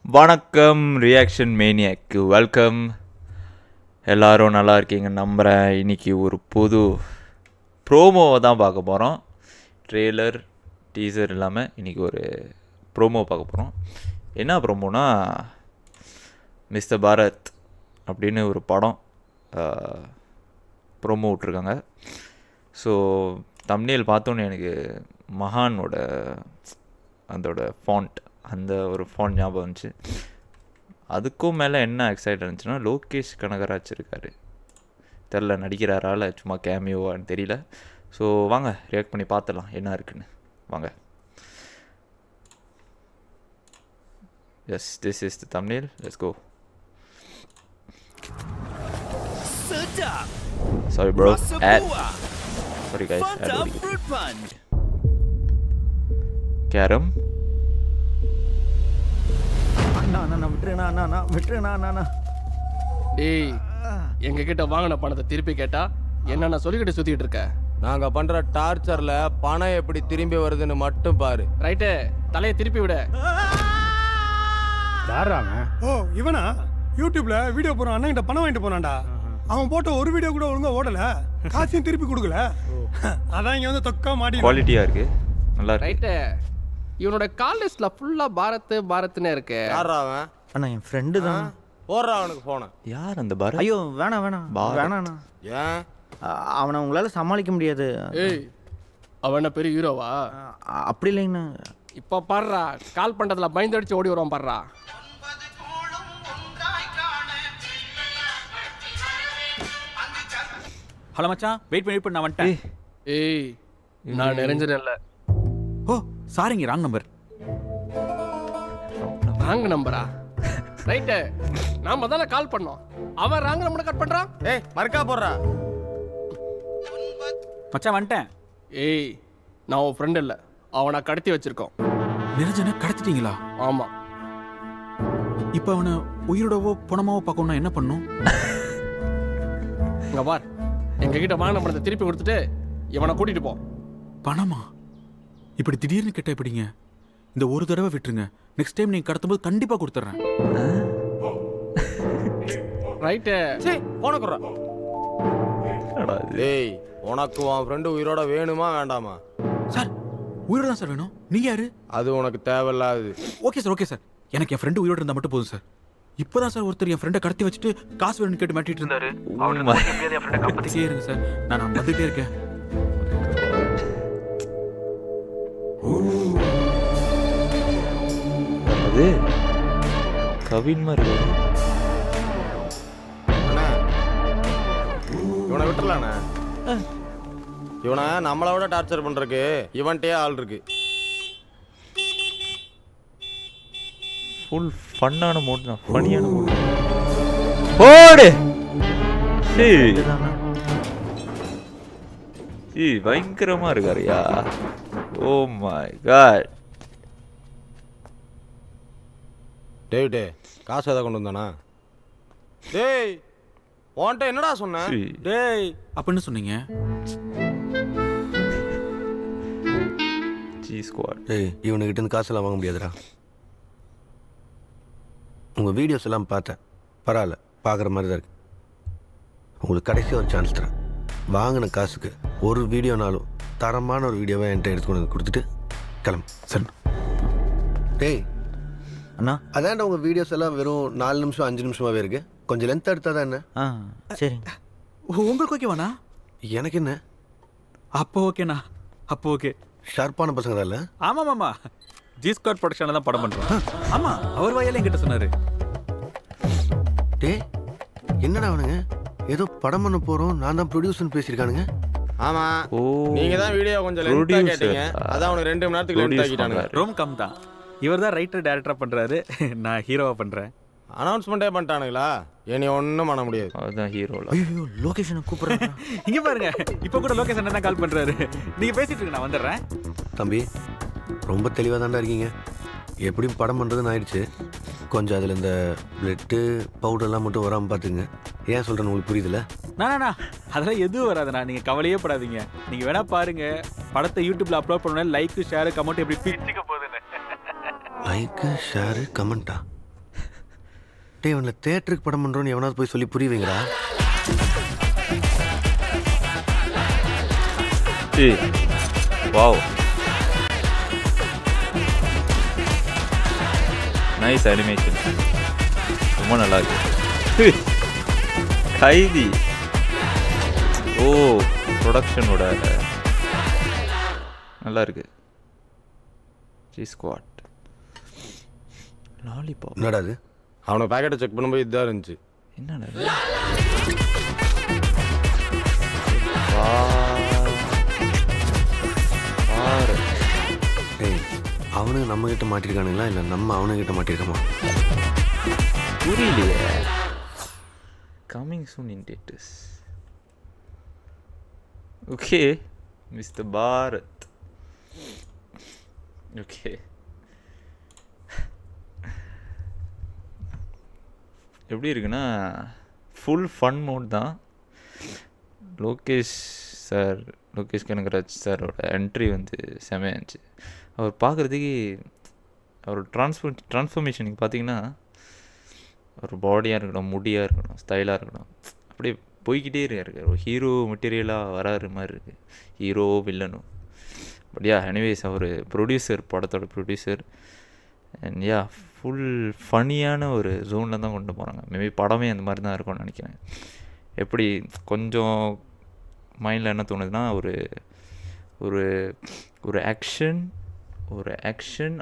வணக்கம் reaction மேனியாக்கு welcome. எல்லோரும் நல்லா இருக்கீங்க நம்புகிறேன். இன்றைக்கி ஒரு புது ப்ரோமோவை தான் பார்க்க போகிறோம். ட்ரெய்லர் டீசர் இல்லாமல் இன்றைக்கி ஒரு ப்ரோமோ பார்க்க போகிறோம். என்ன ப்ரோமோனா, மிஸ்டர் பாரத் அப்படின்னு ஒரு படம் ப்ரோமோ விட்ருக்காங்க. ஸோ தம்ப்நெயில் பார்த்தோன்னே எனக்கு மகானோட அதோட ஃபாண்ட், அந்த ஒரு ஃபாண்ட் ஞாபகம் இருந்துச்சு. அதுக்கும் மேலே என்ன எக்ஸைட் இருந்துச்சுன்னா, லோகேஷ் கனகராஜ் இருக்கார். தெரில நடிக்கிறாரா இல்லை சும்மா கேமியோவான்னு தெரியல. ஸோ வாங்க ரியாக்ட் பண்ணி பார்த்துலாம் என்ன இருக்குன்னு. வாங்க. Yes, this is the thumbnail. Let's go. Sorry bro, ad. Sorry guys, ad. Karam. டேய், எங்க கிட்ட வாங்கின பணத்தை திருப்பி கேட்டா என்ன சொல்லிக்கிட்டு சுத்திட்டு இருக்க? நாங்க பண்ற டார்ச்சர்ல பணம் எப்படி திரும்பி வருதுன்னு மட்டும் பாரு. ரைட்டு, தலையை திருப்பி விட. ஓ இவனா யூடியூப்ல வீடியோ போறான், அண்ணன் பணம் வாங்கிட்டு போனான்டா. அவன் போட்ட ஒரு வீடியோ கூட ஒழுங்கா ஓடல, காசையும் திருப்பி கொடுக்கல. அதான் இங்க வந்து தொக்கா மாட்டி. குவாலிட்டியா இருக்கு, நல்லா இருக்கு. ரைட்டு, இவனோட கால் லிஸ்ட்ல ஃபுல்லா பாரத்னே இருக்கு. யாரா அவன்? அண்ணா என் ஃப்ரெண்டு தான். போடுறா அவனுக்கு போன. யார் அந்த பாரத்? ஐயோ வேணாம் வேணாண்ணா. ஏன் அவனை உங்களால சமாளிக்க முடியாது. ஏய், அவன் என்ன பெரிய ஹீரோவா? அப்படி இல்லைங்கண்ணா. இப்ப பாடுறா, கால் பண்றதுல பயந்து அடிச்சு ஓடி வருவான் பாடுறா. ஹலோ மச்சான், வெயிட் பண்ணி நான் வந்துட்டேன். ஏய், நான் நிறைஞ்சிடல. ஓ சாரிங்க, ராங் நம்பர். ராங் நம்பரா? ரைட்டு, நாம தானே கால் பண்ணோம், அவன் ராங் நம்பரை கட் பண்றான். ஏய் மறக்கா போடுறா. மச்சான் வந்துட்டேன். ஏய், நான் உன் ஃப்ரெண்ட் இல்லை, அவனை கடத்தி வச்சிருக்கோம். நிரஞ்சனை கடத்திட்டீங்களா? ஆமா. இப்போ அவனை உயிரோடவோ பணமாவோ பார்க்கணும்னா என்ன பண்ணும்? இங்க பார், எங்க கிட்ட வாங்கின பணத்தை திருப்பி கொடுத்துட்டு இவனை கூட்டிட்டு போ. பணமா? இப்படி திடீர்னு கேட்ட எப்படிங்க? இந்த ஒரு தடவை விட்டுருங்க, நெக்ஸ்ட் டைம் நீங்க கடத்தும்போது கண்டிப்பா கொடுத்துட்றேன். ரைட்டு, சீ போன குறா. டேய், உனக்கு உன் ஃப்ரெண்டு உயிரோட வேணுமா வேண்டாமா? சார் உயிரோட தான் சார் வேணும். நீங்க யாரு? அது உனக்கு தேவையில்லாது. Okay sir. எனக்கு என் ஃப்ரெண்டு உயிரோட இருந்தா மட்டும் போதும் சார். இப்போதான் சார் ஒருத்தர் என் ஃப்ரெண்டை கடத்தி வச்சுட்டு காசு வேணும்னு கேட்டு மாட்டிட்டு இருந்தாரு. இருங்க சார், நான் வந்துட்டே இருக்கேன். அது கவின் மாதிரி. அண்ணா இவனை விட்டுறலாண்ணே. இவனை நம்மளை விட டார்ச்சர் பண்றதுக்கு இவன்ட்டே ஆள் இருக்கு. ஃபுல் ஃபன்னான மூட் தான், ஃபனியான மூட். போடு. பயங்கரமா இருக்காருயா. Oh my God. டேவிட்டே, காசு எதாவது கொண்டு வந்தானா? டேய், உன்கிட்ட என்னடா சொன்ன? டேய் அப்படின்னு சொன்னீங்க. G squad. ஏய், இவனுக்கிட்ட இருந்து காசெல்லாம் வாங்க முடியாதுடா. உங்கள் வீடியோஸ் எல்லாம் பார்த்தேன், பரவாயில்ல, பார்க்குற மாதிரி தான் இருக்கு. உங்களுக்கு கடைசி ஒரு சான்ஸ் தரேன். வாங்கின காசுக்கு ஒரு வீடியோனாலும் தரமான ஒரு வீடியோவை என்கிட்ட எடுத்து கொண்டு கொடுத்துட்டு கிளம்பு. சரி. டேய் அண்ணா, அதான்டா உங்கள் வீடியோஸ் எல்லாம் வெறும் 4 நிமிஷம் 5 நிமிஷமாகவே இருக்கு. கொஞ்சம் லென்த் எடுத்தா தான் என்ன? சரிங்க. உங்களுக்கு ஓகேவாண்ணா? எனக்கு என்ன? அப்போ ஓகேண்ணா, அப்போ ஓகே. ஷார்ப்பான பசங்க தான் இல்லை? ஆமாம், ஜி ஸ்குவாட் ப்ரொடக்ஷனில் தான் படம் பண்ணுறோம். ஆமாம், அவர் வாயால என்கிட்ட சொன்னார். டேய் என்னடா அவனுங்க ஏதோ படம் பண்ண போகிறோம், நான் தான் ப்ரொடியூசர்னு பேசியிருக்கானுங்க. ஆமா, நீங்க தான் வீடியோ கொஞ்சம் லென்த்தா கேட்டீங்க, அதான் அவனுக்கு 2 மணி நேரத்துக்கு லென்த் ஆக்கிட்டானுங்க. ரொம்ப கம் தான். இவர் தான் ரைட்டர் டைரக்டரா பண்றாரு, நான் ஹீரோவா பண்றேன். அனௌன்ஸ்மெண்டே பண்ணிட்டானுங்களா? இனி ஒன்றும் பண்ண முடியாது. அதுதான் ஹீரோல. ஐயோ லொகேஷனை கூப்பிடுறாங்க. இங்க பாருங்க, இப்போ கூட லொகேஷன் தான் கால் பண்றாரு. நீங்க பேசிட்டு இருங்க, நான் வந்துடுறேன். தம்பி ரொம்ப தெளிவாக தாண்டா இருக்கீங்க. எப்படியும் படம் பண்ணுறதுன்னு ஆயிடுச்சு. கொஞ்சம் அதில் இந்த பிளட்டு பவுடர்லாம் மட்டும் வராமல் பார்த்துங்க. ஏன் சொல்கிறேன்னு உங்களுக்கு புரியுதுல்ல? நானா அதெல்லாம் எதுவும் வராதுண்ணா, நீங்கள் கவலையே படாதீங்க. நீங்கள் வேணா பாருங்க, படத்தை யூடியூப்ல அப்லோட் பண்ண லைக் ஷேர் கமெண்ட் எப்படி பிச்சுக்க போகுதுன்னு. லைக் ஷேர் கமெண்டா? டேய் இவனை தேட்டருக்கு படம் பண்ணுறோன்னு எவனாவது போய் சொல்லி புரியுவீங்களா? வாவ், நைஸ் அனிமேஷன், ரொம்ப நல்லா இருக்கு. கைதி, ஓ ப்ரொடக்ஷனோட நல்லா இருக்கு. ஜி ஸ்குவாட், லாலிபாப், என்னடா அது? அவனை பேக்கெட்டை செக் பண்ணும்போது இதுதான் இருந்துச்சு. என்னடா டேய் அவனுங்க நம்ம கிட்ட மாட்டிருக்கானுங்களா இல்லை நம்ம அவனுங்கிட்ட மாட்டிருக்கோமா? புரியலையே. Coming soon in theatres. Okay mister Bharat. Okay, எப்படி இருக்குன்னா ஃபுல் ஃபன் மோட் தான். லோகேஷ் கனகராஜ் சாரோட என்ட்ரி வந்து செமையாக இருந்துச்சு. அவர் பார்க்குறதுக்கு அவர் ட்ரான்ஸ்ஃபர்மேஷனுக்கு பார்த்தீங்கன்னா ஒரு பாடியாக இருக்கட்டும், முடியாக இருக்கட்டும், ஸ்டைலாக இருக்கட்டும், அப்படியே போய்கிட்டே இருக்காரு. ஒரு ஹீரோ மெட்டீரியலாக வராரு மாதிரி இருக்குது, ஹீரோ வில்லனும். பட் யா எனிவேஸ் அவர் ப்ரொடியூசர், படத்தோட ப்ரொடியூசர். அண்ட் யா ஃபுல் ஃபனியான ஒரு ஜோனில் தான் கொண்டு போகிறாங்க. மேபி படமே அந்த மாதிரி தான் இருக்கும்னு நினைக்கிறேன். எப்படி கொஞ்சம் மைண்டில் என்ன தோணுதுன்னா ஒரு ஒரு ஒரு ஆக்ஷன்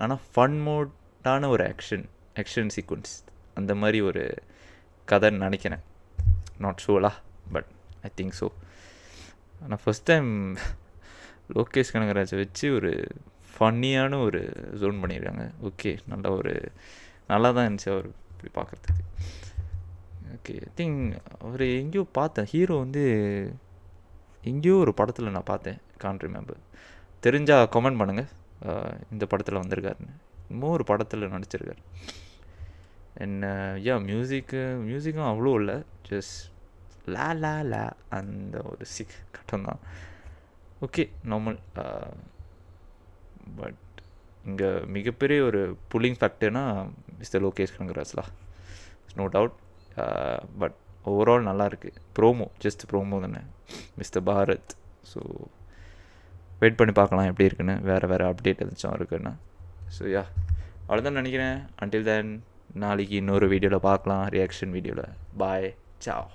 ஆனால் ஃபன் மோட்டான ஒரு ஆக்ஷன் சீக்வன்ஸ், அந்த மாதிரி ஒரு கதைன்னு நினைக்கிறேன். Not shola, but I think so. ஆனால் ஃபஸ்ட் டைம் லோகேஷ் கனகராஜை வச்சு ஒரு ஃபன்னியான ஒரு ஜோன் பண்ணியிருக்காங்க. ஓகே, நல்லா தான் இருந்துச்சு அவர் இப்படி பார்க்குறதுக்கு. ஓகே, ஐ திங்க் அவர் எங்கேயோ பார்த்தேன், ஹீரோ வந்து எங்கேயோ ஒரு படத்தில் நான் பார்த்தேன், கான்ட் ரிமெம்பர். தெரிஞ்சால் கமெண்ட் பண்ணுங்கள் இந்த படத்தில் வந்திருக்காருன்னு. இன்னும் ஒரு படத்தில் நடிச்சிருக்காரு. என்ன யா மியூசிக்கும் அவ்வளோ இல்லை, ஜஸ்ட் லா லா லா அந்த ஒரு கட்டம் தான். Okay, normal. பட் இங்கே மிகப்பெரிய ஒரு புல்லிங் ஃபேக்டர்னா மிஸ்டர் லோகேஷ் கனகராஜ்லாம், நோ டவுட். பட் ஓவரால் நல்லாயிருக்கு. ஜஸ்ட் ப்ரோமோ தானே மிஸ்டர் பாரத். ஸோ வெயிட் பண்ணி பார்க்கலாம் எப்படி இருக்குன்னு, வேறு அப்டேட் எதாச்சும் இருக்குன்னா. ஸோ யா அவ்வளோதான் நினைக்கிறேன். அன்டில் தென் நாளைக்கு இன்னொரு வீடியோவில் பார்க்கலாம், ரியாக்ஷன் வீடியோவில். பாய், சாவ்.